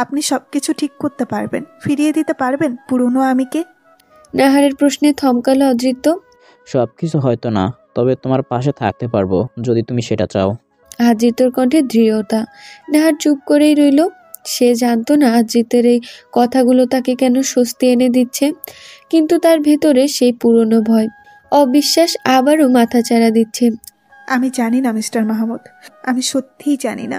আপনি সবকিছু ঠিক করতে পারবেন, ফিরিয়ে দিতে পারবেন পুরনো আমিকে? নাহারের প্রশ্নে থমকালো অদৃত্য। সবকিছু হয়তো না, তবে তোমার পাশে থাকতে পারবো যদি তুমি সেটা চাও। আদৃত্যর কণ্ঠে দৃঢ়তা। নাহার চুপ করেই রইল। সে জানতো না আদৃত্যের এই কথাগুলো তাকে কেন স্বস্তি এনে দিচ্ছে, কিন্তু তার ভেতরে সেই পুরনো ভয়, অবিশ্বাস আবারও মাথাচাড়া দিচ্ছে। আমি জানি না মিস্টার মাহমুদ, আমি সত্যিই জানি না।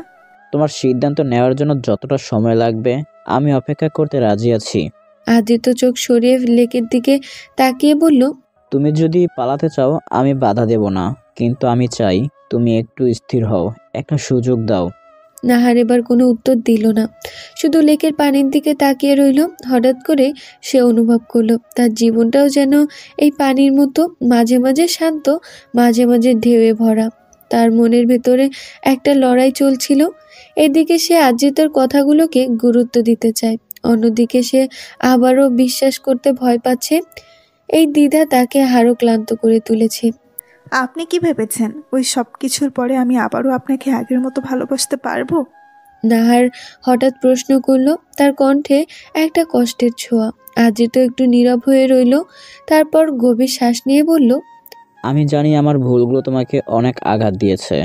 তোমার সিদ্ধান্ত নেওয়ার জন্য যতটা সময় লাগবে আমি অপেক্ষা করতে রাজি আছি। আদৃত্য চোখ সরিয়ে লেকের দিকে তাকিয়ে বলল, তুমি যদি পালাতে চাও আমি বাধা দেব না, কিন্তু আমি চাই তুমি একটু স্থির হও, একটা সুযোগ দাও। নাহার এবার কোনো উত্তর দিল না, শুধু লেকের পানির দিকে তাকিয়ে রইল। হঠাৎ করে সে অনুভব করলো তার জীবনটাও যেন এই পানির মতো, মাঝে মাঝে শান্ত, মাঝে মাঝে ঢেউয়ে ভরা। তার মনের ভেতরে একটা লড়াই চলছিল। এদিকে সে আদৃত্যর কথাগুলোকে গুরুত্ব দিতে চায়, অন্যদিকে সে আবারও বিশ্বাস করতে ভয় পাচ্ছে। এই দ্বিধা তাকে আরো ক্লান্ত করে তুলেছে। আপনি কি ভেবেছেন ওই সব কিছুর পরে আমি আবারও আপনাকে আগের মতো ভালোবাসতে পারবো? নাহার হঠাৎ প্রশ্ন করলো, তার কণ্ঠে একটা কষ্টের ছোঁয়া। আদৃত্য একটু নীরব হয়ে রইল, তারপর গভীর শ্বাস নিয়ে বলল, আমি জানি আমার ভুলগুলো তোমাকে অনেক আঘাত দিয়েছে।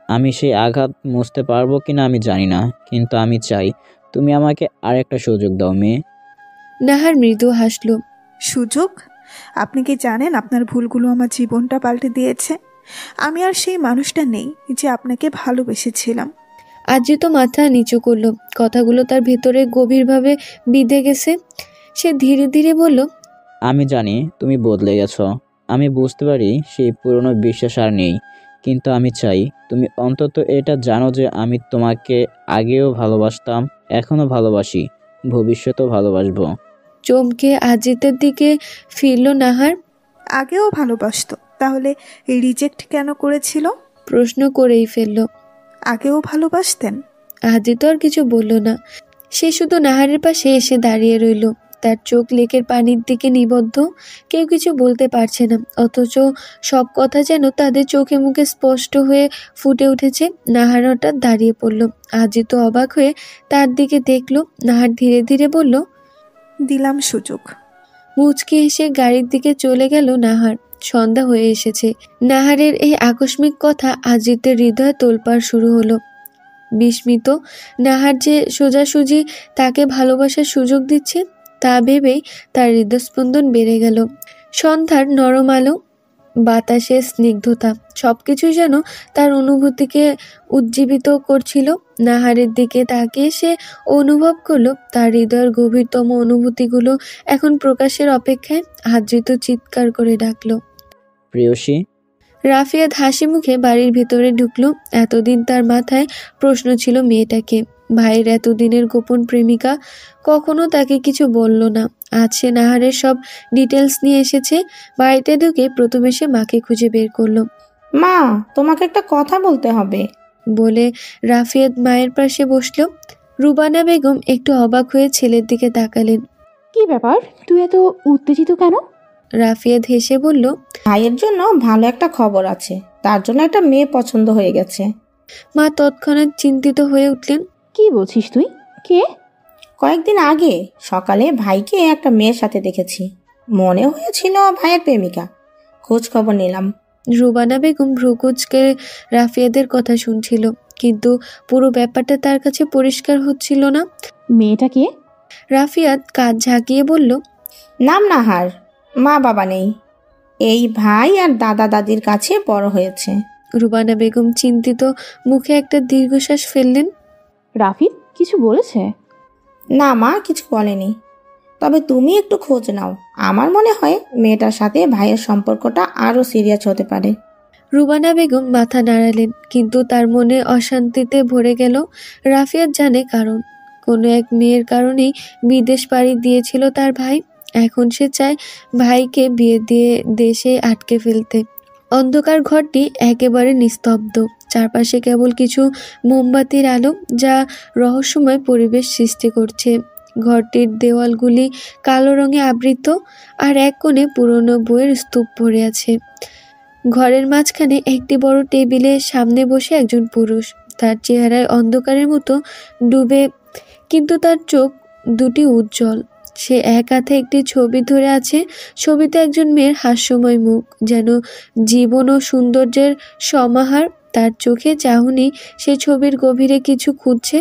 আমি সেই আঘাত মুছতে পারবো কিনা আমি জানি না, কিন্তু আমি চাই তুমি আমাকে আরেকটা সুযোগ দাও মেয়ে। নাহার মৃদু হাসল। সুযোগ? আপনি কি জানেন আপনার ভুলগুলো আমার জীবনটা পাল্টে দিয়েছে? আমি আর সেই মানুষটা নেই যে আপনাকে ভালোবেসেছিলাম। আদৃত্য মাথা নিচু করলো, কথাগুলো তার ভেতরে গভীরভাবে বিঁধে গেছে। সে ধীরে ধীরে বলল, আমি জানি তুমি বদলে গেছো, আমি বুঝতে পারি সেই পুরনো বিশ্বাস আর নেই, কিন্তু আমি চাই তুমি অন্তত এটা জানো যে আমি তোমাকে আগেও ভালোবাসতাম, এখনো ভালোবাসি, ভবিষ্যতেও ভালোবাসবো। চমকে আদৃত্যের দিকে ফিরল নাহার। আগেও ভালোবাসতো, তাহলে রিজেক্ট কেন করেছিল? প্রশ্ন করেই ফেলল। আগেও ভালোবাসতেন? আদৃত্য আর কিছু বলল না। সে শুধু নাহারের পাশে এসে দাঁড়িয়ে রইল, তার চোখ লেকের পানির দিকে নিবদ্ধ। কেউ কিছু বলতে পারছে না, অথচ সব কথা যেন তাদের চোখে মুখে স্পষ্ট হয়ে ফুটে উঠেছে। নাহার হঠাৎ দাঁড়িয়ে পড়ল। আদৃত্য অবাক হয়ে তার দিকে দেখল। নাহার ধীরে ধীরে বলল, দিলাম সুযোগ। মুচকি হেসে গাড়ির দিকে চলে গেল নাহার। সন্ধ্যা হয়ে এসেছে। নাহারের এই আকস্মিক কথা আদৃত্যের হৃদয়ে তোলপাড় শুরু হলো। বিস্মিত নাহার যে সোজাসুজি তাকে ভালোবাসার সুযোগ দিচ্ছে, তা ভেবেই তার হৃদস্পন্দন বেড়ে গেল। সন্ধ্যার নরম আলো, বাতাসের স্নিগ্ধতা, সবকিছুই যেন তার অনুভূতিকে উজ্জীবিত করছিল। নাহারের দিকে তাকিয়ে সে অনুভব করলো তার হৃদয়ের গভীরতম অনুভূতিগুলো এখন প্রকাশের অপেক্ষায়। আদৃত চিৎকার করে ডাকলো, প্রেয়সী। রাফিয়াত হাসি মুখে বাড়ির ভেতরে ঢুকলো। এতদিন তার মাথায় প্রশ্ন ছিল মেয়েটাকে, ভাইয়ের এতদিনের গোপন প্রেমিকা, কখনো তাকে কিছু বলল না। আজ সে নাহারের সব ডিটেলস নিয়ে এসেছে। বাড়িতে ঢুকে প্রথমে সে মাকে খুঁজে বের করলো। মা, তোমাকে একটা কথা বলতে হবে বলে রাফিয়াত মায়ের পাশে বসলো। রুবানা বেগম একটু অবাক হয়ে ছেলের দিকে তাকালেন। কি ব্যাপার, তুই এত উত্তেজিত কেন? রাফিয়াত হেসে বলল, ভাইয়ের জন্য ভালো একটা খবর আছে, তার জন্য একটা মেয়ে পছন্দ হয়ে গেছে। মা তৎক্ষণাৎ চিন্তিত হয়ে উঠলেন। কি বলছিস তুই? কে? কয়েকদিন আগে সকালে ভাইকে একটা মেয়ের সাথে দেখেছি, মনে হয়েছিল ভাইয়ের প্রেমিকা। খোঁজ খবর নিলাম। রুবানা বেগম ভ্রুকুচকে রাফিয়াদের কথা শুনছিল, কিন্তু পুরো ব্যাপারটা তার কাছে পরিষ্কার হচ্ছিল না। মেয়েটা কে? রাফিয়াত কাঁধ ঝাঁকিয়ে বলল, নাম নাহার, মা বাবা নেই, এই ভাই আর দাদা দাদির কাছে বড় হয়েছে। রুবানা বেগম চিন্তিত মুখে একটা দীর্ঘশ্বাস ফেললেন। রাফিদ কিছু বলেছে? না মা, কিছু বলেনি, তবে তুমি একটু খোঁজ নাও, আমার মনে হয় মেয়েটার সাথে ভাইয়ের সম্পর্কটা আরো সিরিয়াস হতে পারে। রুবানা বেগম মাথা নাড়ালেন, কিন্তু তার মনে অশান্তিতে ভরে গেল। রাফিয়াত জানে কারণ, কোনো এক মেয়ের কারণেই বিদেশ পাড়ি দিয়েছিল তার ভাই। এখন সে চায় ভাইকে বিয়ে দিয়ে দেশে আটকে ফেলতে। অন্ধকার ঘরটি একেবারে নিস্তব্ধ, চারপাশে কেবল কিছু মোমবাতির আলো, যা রহস্যময় পরিবেশ সৃষ্টি করছে। ঘরটির দেওয়ালগুলি কালো রঙে আবৃত, আর এক কোণে পুরনো বইয়ের স্তূপ ভরে আছে। ঘরের মাঝখানে একটি বড় টেবিলের সামনে বসে একজন পুরুষ, তার চেহারায় অন্ধকারের মতো ডুবে কিন্তু তার চোখ দুটি উজ্জ্বল। সে এক হাতে একটি ছবি ধরে আছে। ছবিতে একজন মেয়ের হাস্যময় মুখ, যেন জীবন ও সৌন্দর্যের সমাহার। তার চোখে চাহনি সেই ছবির গভীরে কিছু খুঁজছে,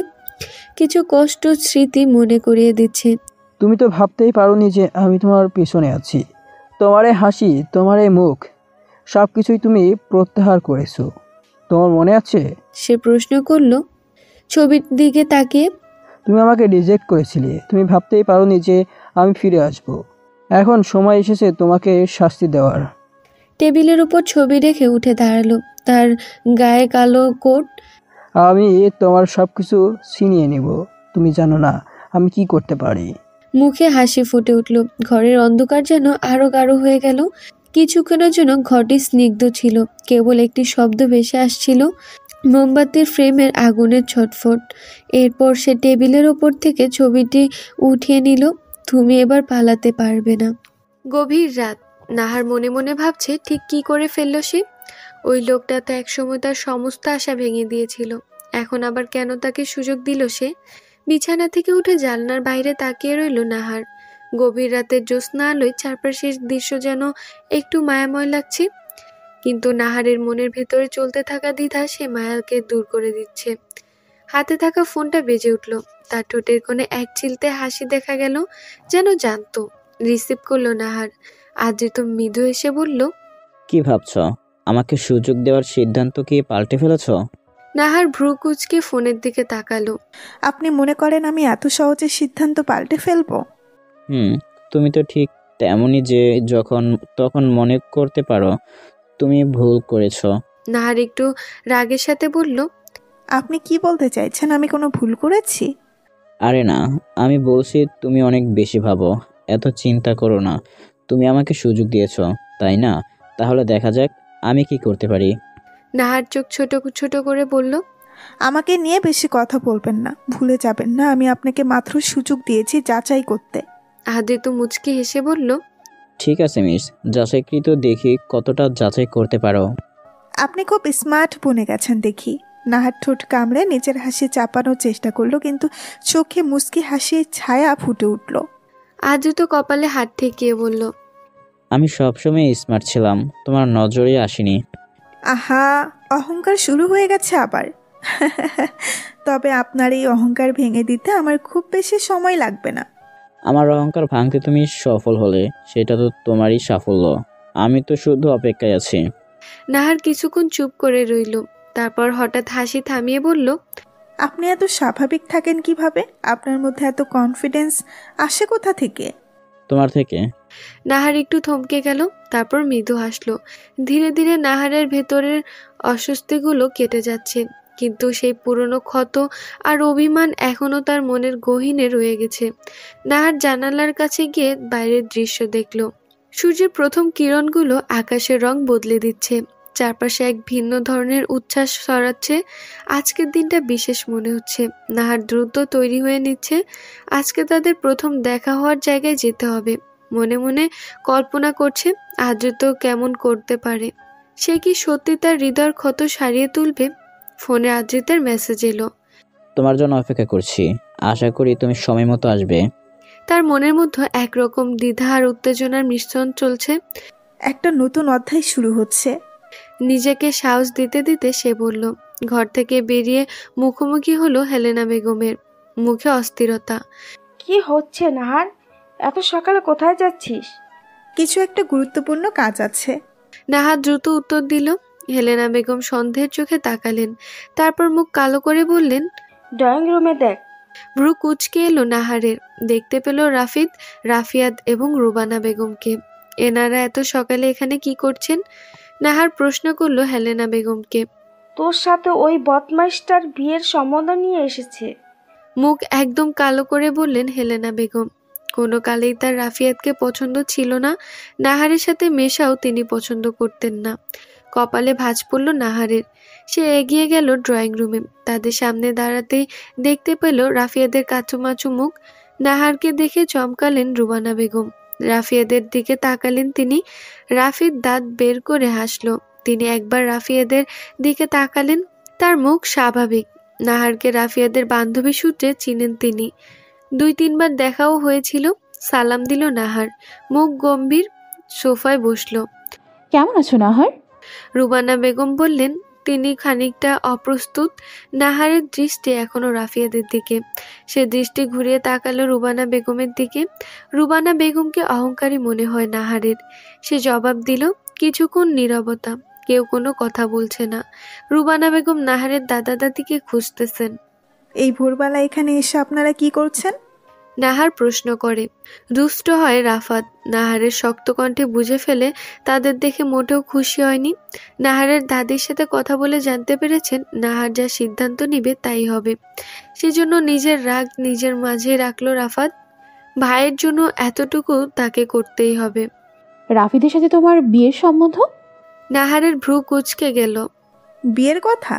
কিছু কষ্ট স্মৃতি মনে করিয়ে দিচ্ছে। তুমি তো ভাবতেই পারোনি যে আমি তোমার পিছনে আছি। তোমার এই হাসি, তোমার এই মুখ, সব কিছুই তুমি প্রত্যাহার করেছো। তোমার মনে আছে? সে প্রশ্ন করল ছবির দিকে তাকিয়ে। তুমি আমাকে রিজেক্ট করেছিলে। তুমি ভাবতেই পারোনি যে আমি ফিরে আসব। এখন সময় এসেছে তোমাকে শাস্তি দেওয়ার। টেবিলের উপর ছবি রেখে উঠে দাঁড়ালো। তার গায়ে কালো কোট। আমি তোমার সব কিছু ছিনিয়ে নিব। তুমি জানো না আমি কি করতে পারি। মুখে হাসি ফুটে উঠল। ঘরের অন্ধকার যেন আরো গাঢ় হয়ে গেল। কিছুক্ষণের জন্য ঘরটি স্নিগ্ধ ছিল। কেবল একটি শব্দ ভেসে আসছিল, মোমবাতির ফ্রেমের আগুনের ছটফট। এরপর সে টেবিলের ওপর থেকে ছবিটি উঠিয়ে নিল। তুমি এবার পালাতে পারবে না। গভীর রাত। নাহার মনে মনে ভাবছে ঠিক কি করে ফেলল সে। ওই লোকটা তো একসময় তার সমস্ত আশা ভেঙে দিয়েছিল, এখন আবার কেন তাকে সুযোগ দিল সে? বিছানা থেকে উঠে জানলার বাইরে তাকিয়ে রইল নাহার। গভীর রাতের জ্যোৎস্না আলোয় চারপাশের দৃশ্য যেন একটু মায়াময় লাগছে, কিন্তু নাহারের মনের ভেতরে চলতে থাকা দ্বিধা সে মায়াকে দূর করে দিচ্ছে। হাতে থাকা ফোনটা বেজে উঠল। তার ঠোঁটের কোণে এক চিলতে হাসি দেখা গেল, যেন জানতো। রিসিভ করলো নাহার। আদ্রিত মৃদু এসে বলল, কি ভাবছ? আমাকে সুযোগ দেওয়ার সিদ্ধান্ত কি পাল্টে ফেলেছ? নাহার ভ্রু কুঁচকে ফোনের দিকে তাকালো। আপনি মনে করেন আমি এত সহজে সিদ্ধান্ত পাল্টে ফেলবো? তুমি তো ঠিক তেমনই, যে যখন তখন মনে করতে পারো তুমি ভুল করেছো। নাহার একটু রাগের সাথে বলল, আপনি কি বলতে চাইছেন? আমি কোনো ভুল করেছি? আরে না, আমি বলছি তুমি অনেক বেশি ভাবো। এত চিন্তা করো না। তুমি আমাকে সুযোগ দিয়েছো, তাই না? তাহলে দেখা যাক আমি কি করতে পারি। নাহার চোখ ছোট ছোট করে বলল, আমাকে নিয়ে বেশি কথা বলবেন না। ভুলে যাবেন না আমি আপনাকে মাত্র সুযোগ দিয়েছি যাচাই করতে। আদ্রিত মুচকি হেসে বলল, ঠিক আছে মিস, যাচাইকৃত দেখি কতটা যাচাই করতে পারো। আপনি খুব স্মার্ট বনে গেছেন দেখি। নাহার ঠোঁট কামড়ে নিজের হাসি চাপানোর চেষ্টা করলো, কিন্তু চোখে মুচকি হাসির ছায়া ফুটে উঠল। আদ্রিত কপালে হাত ঠেকিয়ে বলল, আমি সবসময় স্মার্ট ছিলাম, তোমার নজরে আসিনি। আহা, অহংকার শুরু হয়ে গেছে আবার। তবে আপনার এই অহংকার ভেঙে দিতে আমার খুব বেশি সময় লাগবে না। আমার অহংকার ভাঙতে তুমি সফল হলে সেটা তো তোমারই সাফল্য। আমি তো শুধু অপেক্ষায় আছি। নাহার কিছুক্ষণ চুপ করে রইল। তারপর হঠাৎ হাসি থামিয়ে বলল, আপনি এত স্বাভাবিক থাকেন কিভাবে? আপনার মধ্যে এত কনফিডেন্স আসে কোথা থেকে? তোমার থেকে। নাহার একটু থমকে গেল, তারপর মৃদু হাসলো। ধীরে ধীরে নাহারের ভেতরের অস্বস্তিগুলো কেটে যাচ্ছে, কিন্তু সেই পুরনো ক্ষত আর অভিমান এখনো তার মনের গহীনে রয়ে গেছে। নাহার জানালার কাছে গিয়ে বাইরের দৃশ্য দেখল। সূর্যের প্রথম কিরণগুলো আকাশের রং বদলে দিচ্ছে। চারপাশে এক ভিন্ন ধরনের উচ্ছ্বাস ছড়াচ্ছে। আজকের দিনটা বিশেষ মনে হচ্ছে। নাহার দ্রুত তৈরি হয়ে নিচ্ছে। আজকে তাদের প্রথম দেখা হওয়ার জায়গায় যেতে হবে। মনে মনে কল্পনা করছে আদ্রিত কেমন করতে পারে। সে কি সত্যি তার হৃদয়ের ক্ষত সারিয়ে তুলবে? ফোনে আদ্রিতের মেসেজ এলো, তোমার জন্য অপেক্ষা করছি, আশা করি তুমি সময় মতো আসবে। তার মনের মধ্যে একরকম দ্বিধা আর উত্তেজনার মিশ্রণ চলছে। একটা নতুন অধ্যায় শুরু হচ্ছে। নিজেকে সাহস দিতে দিতে সে বলল। ঘর থেকে বেরিয়ে মুখোমুখি হলো হেলেনা বেগমের। মুখে অস্থিরতা। কি হচ্ছে নাহার? এত সকালে কোথায় যাচ্ছিস? কিছু একটা গুরুত্বপূর্ণ কাজ আছে। নাহার দ্রুত উত্তর দিল। হেলেনা বেগম সন্দেহের চোখে তাকালেন, তারপর মুখ কালো করে বললেন, ড্রয়িং রুমে দেখ। ভ্রু কুচকে এলো নাহারের। দেখতে পেল রাফিদ, রাফিয়াদ এবং রুবানা বেগমকে। এনারা এত সকালে এখানে কি করছেন? নাহার প্রশ্ন করলো হেলেনা বেগমকে। তোর সাথে ওই বদমাইশটার বিয়ের সম্বন্ধ নিয়ে এসেছে। মুখ একদম কালো করে বললেন হেলেনা বেগম। কোনো কালেই তার রাফিয়াতকে পছন্দ ছিল না। নাহারের সাথে মেশাও তিনি পছন্দ করতেন না। কপালে ভাঁজ পড়ল নাহারের। সে এগিয়ে গেল ড্রয়িং রুমে। তাদের সামনে দাঁড়াতেই দেখতে পেল রাফিয়াদের কাচুমাচু মুখ। নাহারকে দেখে চমকালেন রুবানা বেগম। রাফিয়াদের দিকে তাকালেন তিনি। রাফিদ দাঁত বের করে হাসল। তিনি একবার রাফিয়াদের দিকে তাকালেন। তার মুখ স্বাভাবিক, নাহারকে রাফিয়াদের বান্ধবী সূত্রে চিনেন তিনি। 2-3 বার দেখাও হয়েছিল। সালাম দিল নাহার, মুখ গম্ভীর, সোফায় বসল। কেমন আছো নাহার? রুবানা বেগম বললেন। তিনি খানিকটা অপ্রস্তুত। নাহারের দৃষ্টি এখনো রাফিয়াদের দিকে। সে দৃষ্টি ঘুরিয়ে তাকালো রুবানা বেগমের দিকে। রুবানা বেগমকে অহংকারী মনে হয় নাহারের। সে জবাব দিল। কিছুক্ষণ নীরবতা, কেউ কোনো কথা বলছে না। রুবানা বেগম নাহারের দাদা দাদিকে খুঁজতেছেন। এই ভোরবেলা এখানে এসে আপনারা কি করছেন? নাহার প্রশ্ন করে। রুষ্ট হয় রাফাত। নাহারের শক্ত কণ্ঠে বুঝে ফেলে তাদের দেখে মোটেও খুশি হয়নি। নাহারের দাদির সাথে কথা বলে জানতে পেরেছেন নাহার যা সিদ্ধান্ত নিবে তাই হবে। সেজন্য নিজের রাগ নিজের মাঝে রাখল রাফাত। ভাইয়ের জন্য এতটুকু তাকে করতেই হবে। রাফিদের সাথে তোমার বিয়ের সম্বন্ধ? নাহারের ভ্রু কুঁচকে গেল। বিয়ের কথা?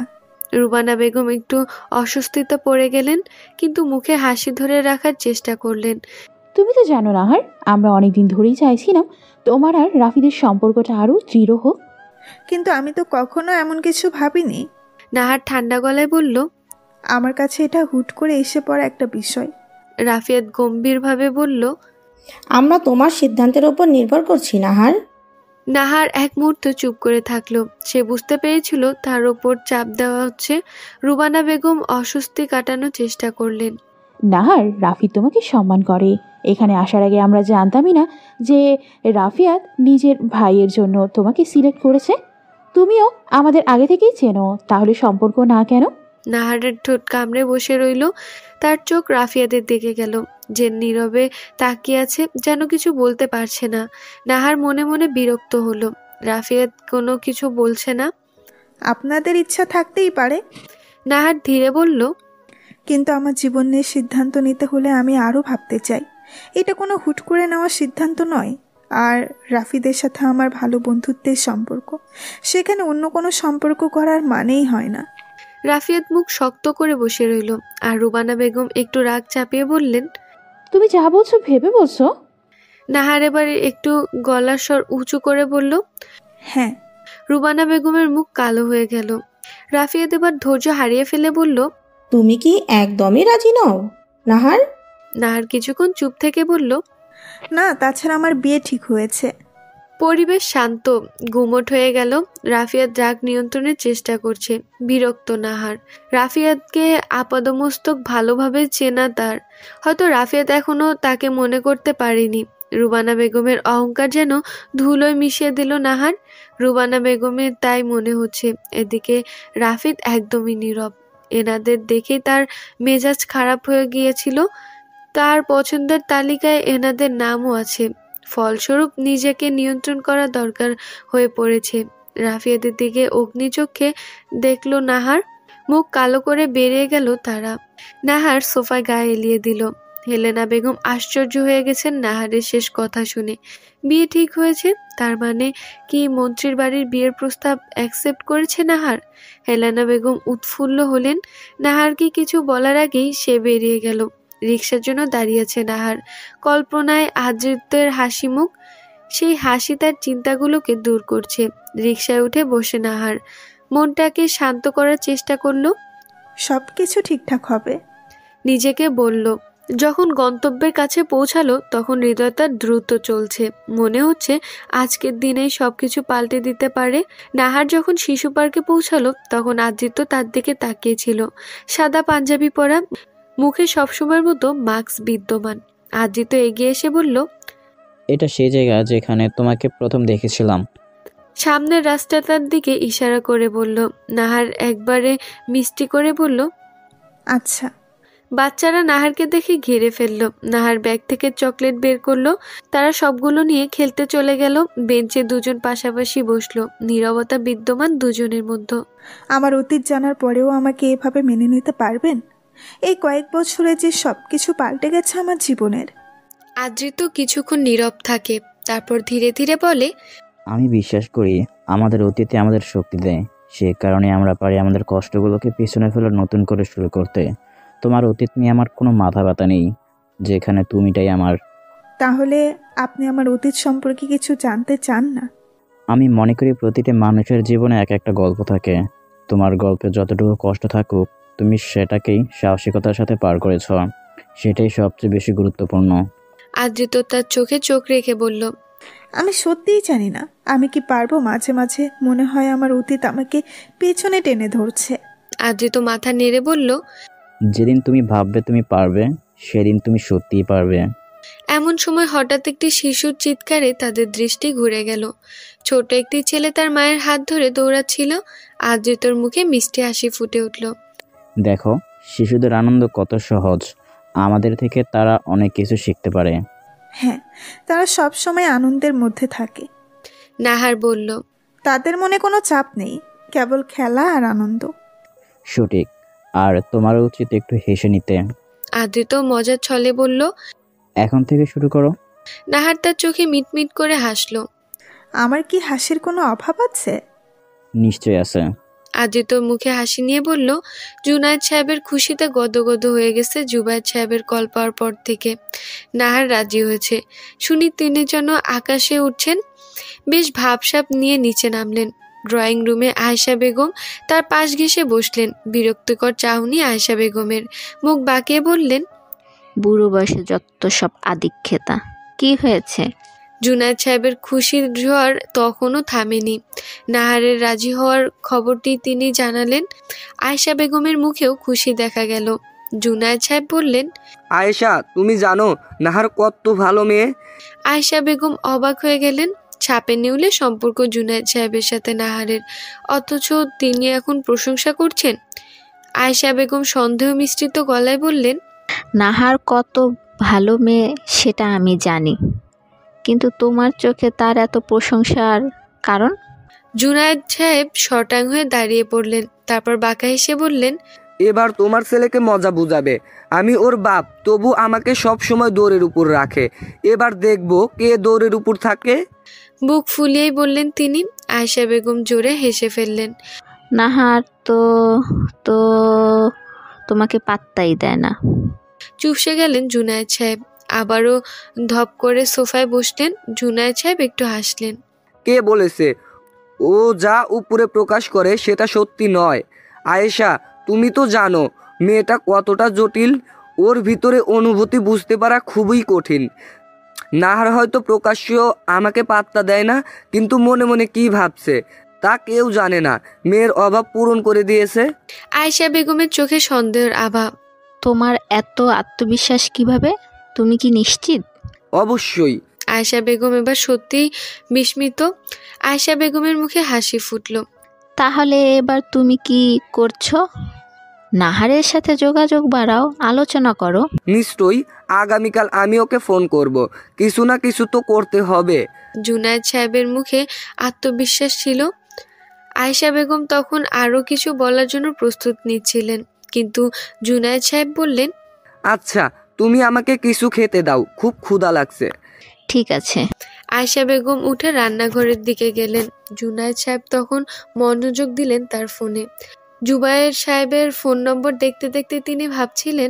রুবানা বেগম একটু অস্বস্তিতে পড়ে গেলেন, কিন্তু মুখে হাসি ধরে রাখার চেষ্টা করলেন। তুমি তো জানো নাহার, আমরা অনেকদিন ধরেই চাইছিলাম তোমার আর রাফিদের সম্পর্কটা আরো দৃঢ় হোক। কিন্তু আমি তো কখনো এমন কিছু ভাবিনি। নাহার ঠান্ডা গলায় বলল। আমার কাছে এটা হুট করে এসে পড়া একটা বিষয়। রাফিয়াত গম্ভীরভাবে বলল। আমরা তোমার সিদ্ধান্তের উপর নির্ভর করছি নাহার। নাহার এক মুহূর্ত চুপ করে থাকলো। সে বুঝতে পেরেছিল তার ওপর চাপ দেওয়া হচ্ছে। রুবানা বেগম অস্বস্তি কাটানোর চেষ্টা করলেন। নাহার, রাফি তোমাকে সম্মান করে। এখানে আসার আগে আমরা জানতামই না যে রাফিয়াত নিজের ভাইয়ের জন্য তোমাকে সিলেক্ট করেছে। তুমিও আমাদের আগে থেকেই চেনো, তাহলে সম্পর্ক না কেন? নাহারের ঠোঁট কামড়ে বসে রইল। তার চোখ রাফিয়াদের দিকে গেল, যে নীরবে তাকিয়ে আছে, যেন কিছু বলতে পারছে না। নাহার মনে মনে বিরক্ত হলো। রাফিয়াত কোনো কিছু বলছে না। আপনাদের ইচ্ছা থাকতেই পারে, নাহার ধীরে বলল। কিন্তু আমার জীবন নিয়ে সিদ্ধান্ত নিতে হলে আমি আরও ভাবতে চাই। এটা কোনো হুট করে নেওয়া সিদ্ধান্ত নয়। আর রাফিদের সাথে আমার ভালো বন্ধুত্বের সম্পর্ক, সেখানে অন্য কোনো সম্পর্ক করার মানেই হয় না। রাফিয়াত মুখ শক্ত করে বসে রইল। আর রুবানা বেগম একটু রাগ চাপিয়ে বললেন। তুমি যা বলছো ভেবে বলছো? নাহার এবার একটু গলার স্বর উঁচু করে বলল। হ্যাঁ। রুবানা বেগমের মুখ কালো হয়ে গেল। রাফিয়াত এবার ধৈর্য হারিয়ে ফেলে বলল। তুমি কি একদমই রাজি নও নাহার? নাহার কিছুক্ষণ চুপ থেকে বলল। না, তাছাড়া আমার বিয়ে ঠিক হয়েছে। পরিবেশ শান্ত, গুমট হয়ে গেল। রাফিয়াত রাগ নিয়ন্ত্রণের চেষ্টা করছে। বিরক্ত নাহার। রাফিয়াতকে আপাদমস্তক ভালোভাবে চেনা তার। হয়তো রাফিয়াত এখনো তাকে মনে করতে পারেনি। রুবানা বেগমের অহংকার যেন ধুলোয় মিশিয়ে দিল নাহার। রুবানা বেগমের তাই মনে হচ্ছে। এদিকে রাফিদ একদমই নীরব। এনাদের দেখে তার মেজাজ খারাপ হয়ে গিয়েছিল। তার পছন্দের তালিকায় এনাদের নামও আছে। ফলস্বরূপ নিজেকে নিয়ন্ত্রণ করা দরকার হয়ে পড়েছে। রাফিয়াদের দিকে অগ্নিচক্ষে দেখল নাহার। মুখ কালো করে বেরিয়ে গেল তারা। নাহার সোফায় গায়ে এলিয়ে দিল। হেলেনা বেগম আশ্চর্য হয়ে গেছেন নাহারের শেষ কথা শুনে। বিয়ে ঠিক হয়েছে, তার মানে কি মন্ত্রীর বাড়ির বিয়ের প্রস্তাব অ্যাকসেপ্ট করেছে নাহার? হেলেনা বেগম উৎফুল্ল হলেন। নাহারকে কিছু বলার আগেই সে বেরিয়ে গেল। রিকশার জন্য দাঁড়িয়েছে নাহার। কল্পনায় আদ্রিতের হাসি মুখ। সেই হাসি তার চিন্তাগুলোকে দূর করছে। রিকশায় উঠে বসে নাহার মনটাকে শান্ত করার চেষ্টা করলো। সব কিছু ঠিকঠাক হবে, নিজেকে বলল। যখন গন্তব্যের কাছে পৌঁছালো তখন হৃদয়টা দ্রুত চলছে। মনে হচ্ছে আজকের দিনেই সবকিছু পাল্টে দিতে পারে। নাহার যখন শিশু পার্কে পৌঁছালো তখন আদ্রিত তার দিকে তাকিয়েছিল। সাদা পাঞ্জাবি পরা, মুখে সবসময়ের মতো মাস্ক বিদ্যমান। আদ্রিত এগিয়ে এসে বলল। এটা সেই জায়গা যেখানে তোমাকে প্রথম দেখেছিলাম। সামনের রাস্তাটার দিকে ইশারা করে বলল। নাহার একবারে মিষ্টি করে বলল, আচ্ছা। বাচ্চারা নাহারকে দেখে ঘিরে ফেললো। নাহার ব্যাগ থেকে চকলেট বের করলো। তারা সবগুলো নিয়ে খেলতে চলে গেল। বেঞ্চে দুজন পাশাপাশি বসলো। নীরবতা বিদ্যমান দুজনের মধ্যে। আমার অতীত জানার পরেও আমাকে এভাবে মেনে নিতে পারবেন? এই কয়েক বছরে যে সব কিছু পাল্টে গেছে আমার জীবনের। আদ্রিত কিছুক্ষণ নীরব থাকে, তারপর ধীরে ধীরে বলে, আমি বিশ্বাস করি আমাদের অতীতে আমাদের শক্তি দেয়। সে কারণে আমরা পারি আমাদের কষ্টগুলোকে পিছনে ফেলে নতুন করে শুরু করতে। তোমার অতীত নিয়ে আমার কোনো মাথা ব্যথা নেই, যেখানে তুমিটাই আমার। তাহলে আপনি আমার অতীত সম্পর্কে কিছু জানতে চান না? আমি মনে করি প্রতিটি মানুষের জীবনে এক একটা গল্প থাকে। তোমার গল্পে যতটুকু কষ্ট থাকুক তুমি সেটাকেই সাহসিকতার সাথে পার করেছ, সেটাই সবচেয়ে বেশি গুরুত্বপূর্ণ। আদ্রিত তার চোখে চোখ রেখে বলল, আমি সত্যিই জানি না আমি কি পারবো। মাঝে মাঝে মনে হয় আমার অতীত আমাকে পেছনে টেনে ধরছে। আদ্রিত মাথা নেড়ে বলল, যেদিন তুমি ভাববে তুমি পারবে, সেদিন তুমি সত্যিই পারবে। এমন সময় হঠাৎ একটি শিশুর চিৎকারে তাদের দৃষ্টি ঘুরে গেল। ছোট একটি ছেলে তার মায়ের হাত ধরে দৌড়াচ্ছিল। আদ্রিতর মুখে মিষ্টি হাসি ফুটে উঠল। দেখো, শিশুদের আনন্দ কত সহজ, আমাদের থেকে তারা অনেক কিছু শিখতে পারে। হ্যাঁ, তারা সব সময় আনন্দের মধ্যে থাকে। নাহার বলল, তাদের মনে কোনো চাপ নেই, কেবল খেলা আর আনন্দ। সঠিক, আর তোমারও উচিত একটু হেসে নিতে। আদ্রিত মজার ছলে বলল। এখন থেকে শুরু করো। নাহার তার চোখে মিটমিট করে হাসল। আমার কি হাসির কোনো অভাব আছে? নিশ্চয় আছে। আদ্রিত মুখে হাসি নিয়ে বলল, জুনায়েদ সাহেবের খুশিতে গদগদ হয়ে গেছে জুবায়ের সাহেবের কল পাওয়ার পর থেকে। নাহার রাজি হয়েছে শুনি তিনি যেন আকাশে উঠছেন। বেশ ভাবসাব নিয়ে নিচে নামলেন। ড্রয়িং রুমে আয়েশা বেগম তার পাশ ঘেঁষে বসলেন। বিরক্তিকর চাহনি আয়েশা বেগমের। মুখ বাঁকিয়ে বললেন, বুড়ো বয়সে যত সব আদিক্ষেতা, কি হয়েছে? জুনায়েদ সাহেবের খুশির ঝড় তখনও থামেনি। নাহারের রাজি হওয়ার খবরটি তিনি জানালেন। আয়েশা বেগমের মুখেও খুশি দেখা গেল। জুনায়েদ সাহেব বললেন, আয়েশা, তুমি জানো নাহার কত ভালো মেয়ে? আয়েশা বেগম অবাক হয়ে গেলেন। ছাপে নেউলে সম্পর্ক জুনায়েদ সাহেবের সাথে নাহারের, অথচ তিনি এখন প্রশংসা করছেন। আয়েশা বেগম সন্দেহ মিশ্রিত গলায় বললেন, নাহার কত ভালো মেয়ে সেটা আমি জানি, কিন্তু তোমার চোখে তার এত প্রশংসার কারণ? জুনায়েদ সাহেব শটাং হয়ে দাঁড়িয়ে পড়লেন। তারপর বাঁকা হেসে বললেন, এবার তোমার ছেলেকে মজা বুঝাবে। আমি ওর বাপ, তবু আমাকে সব সময় দৌড়ের উপর রাখে। এবার দেখবো কে দৌড়ের উপর থাকে। বুক ফুলিয়েই বললেন তিনি। আয়েশা বেগম জোরে হেসে ফেললেন। নাহার তো তো তোমাকে পাত্তাই দেয় না। চুপসে গেলেন জুনায়েদ সাহেব। আবারও ধপ করে সোফায় বসলেন। জুনায়েদ সাহেব একটু হাসলেন। কে বলেছে ও যা উপরে প্রকাশ করে সেটা সত্যি নয়? আয়েশা, তুমি তো জানো মেয়েটা কতটা জটিল। ওর ভিতরে অনুভূতি বুঝতে পারা খুবই কঠিন। নাহার হয়তো প্রকাশ্য আমাকে পাত্তা দেয় না, কিন্তু মনে মনে কি ভাবছে তা কেউ জানে না। মেয়ের অভাব পূরণ করে দিয়েছে। আয়েশা বেগমের চোখে সন্দেহের আভা। তোমার এত আত্মবিশ্বাস কিভাবে? তুমি কি নিশ্চিত? অবশ্যই। আয়েশা বেগম এবার সত্যিই বিস্মিত। আয়েশা বেগমের মুখে হাসি ফুটল। তাহলে এবার তুমি কি করছো? নাহারের সাথে যোগাযোগ বাড়াও, আলোচনা করো। নিশ্চয়ই, আগামীকাল আমি ওকে ফোন করব। কিছু না কিছু তো করতে হবে। জুনায়েদ সাহেবের মুখে আত্মবিশ্বাস ছিল। আয়েশা বেগম তখন আরও কিছু বলার জন্য প্রস্তুত নিচ্ছিলেন, কিন্তু জুনায়েদ সাহেব বললেন, আচ্ছা, তুমি আমাকে কিছু খেতে দাও, খুব ক্ষুধা লাগছে। ঠিক আছে। আয়েশা বেগম উঠে রান্নাঘরের দিকে গেলেন। জুনায়েদ সাহেব তখন মনোযোগ দিলেন তার ফোনে। জুবায়ের সাহেবের ফোন নম্বর দেখতে দেখতে তিনি ভাবছিলেন,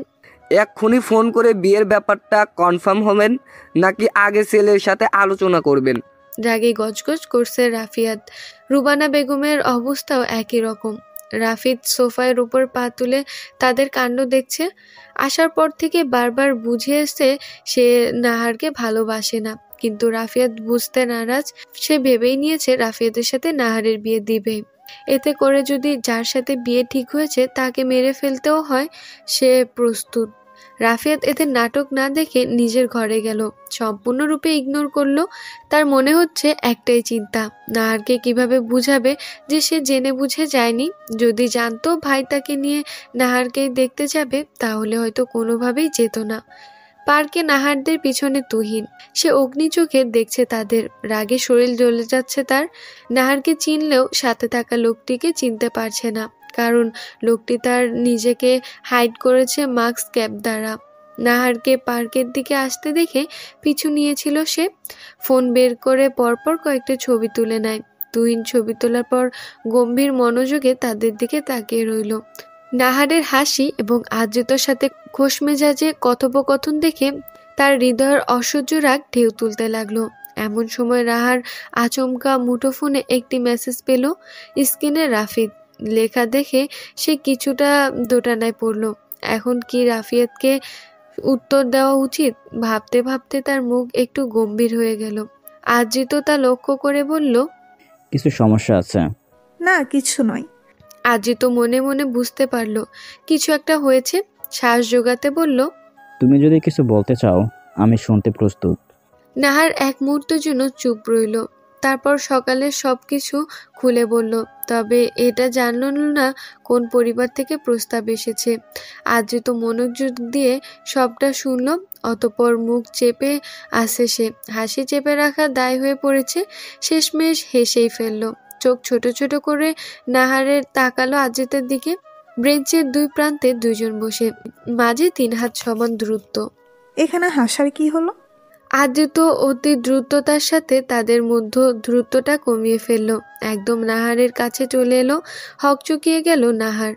এক্ষুনি ফোন করে বিয়ের ব্যাপারটা কনফার্ম হবেন, নাকি আগে ছেলের সাথে আলোচনা করবেন? রাগে গজগজ করছে রাফিয়াত। রুবানা বেগমের অবস্থাও একই রকম। রাফিদ সোফার উপর পা তুলে তাদের কাণ্ড দেখছে। আসার পর থেকে বারবার বুঝে এসছে সে নাহারকে ভালোবাসে না, কিন্তু রাফিয়াত বুঝতে নারাজ। সে ভেবেই নিয়েছে রাফিয়াতের সাথে নাহারের বিয়ে দিবে। এতে করে যদি যার সাথে বিয়ে ঠিক হয়েছে তাকে মেরে ফেলতেও হয়, সে প্রস্তুত। রাফিয়াত এতে নাটক না দেখে নিজের ঘরে গেল। সম্পূর্ণরূপে ইগনোর করলো। তার মনে হচ্ছে একটাই চিন্তা, নাহারকে কিভাবে বুঝাবে যে সে জেনে বুঝে যায়নি। যদি জানতো ভাই তাকে নিয়ে নাহারকেই দেখতে যাবে, তাহলে হয়তো কোনোভাবেই যেত না। পার্কে নাহারদের পিছনে তুহিন। সে অগ্নি চোখে দেখছে তাদের। রাগে শরীর জ্বলে যাচ্ছে তার। নাহারকে চিনলেও সাথে থাকা লোকটিকে চিনতে পারছে না, কারণ লোকটি তার নিজেকে হাইড করেছে মাস্ক ক্যাপ দ্বারা। নাহারকে পার্কের দিকে আসতে দেখে পিছু নিয়েছিল সে। ফোন বের করে পরপর কয়েকটা ছবি তুলে নেয়। তুহিন ছবি তোলার পর গম্ভীর মনোযোগে তাদের দিকে তাকিয়ে রইল। নাহারের হাসি এবং আদ্রিতর সাথে খোশ মেজাজে কথোপকথন দেখে তার হৃদয়ের অসহ্য রাগ ঢেউ তুলতে লাগলো। এমন সময় রাহার আচমকা মুঠোফোনে একটি মেসেজ পেল। স্ক্রিনে রাফিদ। লেখা দেখে সে কিছুটা দোটানায় পড়ল। এখন কি রাফিয়াতকে উত্তর দেওয়া উচিত? ভাবতে ভাবতে তার মুখ একটু গম্ভীর হয়ে গেল। আজিত তা লক্ষ্য করে বলল, কিছু সমস্যা আছে? না, কিছু নয়। আজিত মনে মনে বুঝতে পারল কিছু একটা হয়েছে। শ্বাস জোগাতে বলল, তুমি যদি কিছু বলতে চাও আমি শুনতে প্রস্তুত। নাহার এক মুহূর্তের জন্য চুপ রইল, তারপর সকালের সবকিছু খুলে বলল। তবে এটা জানল না কোন পরিবার থেকে প্রস্তাব এসেছে। আজিত মনোযোগ দিয়ে সবটা শুনল, অতঃপর মুখ চেপে আসে সে। হাসি চেপে রাখা দায় হয়ে পড়েছে। শেষমেশ হেসেই ফেলল। চোখ ছোট ছোট করে নাহারের তাকালো আজিতের দিকে। ব্রেঞ্চের দুই প্রান্তে দুইজন বসে, মাঝে 3 হাত সমান দূরত্ব। এখানে হাসার কি হলো? আজিত অতি দ্রুততার সাথে তাদের মধ্যে দূরত্বটা কমিয়ে ফেলল। একদম নাহারের কাছে চলে এলো। হকচকিয়ে গেল নাহার।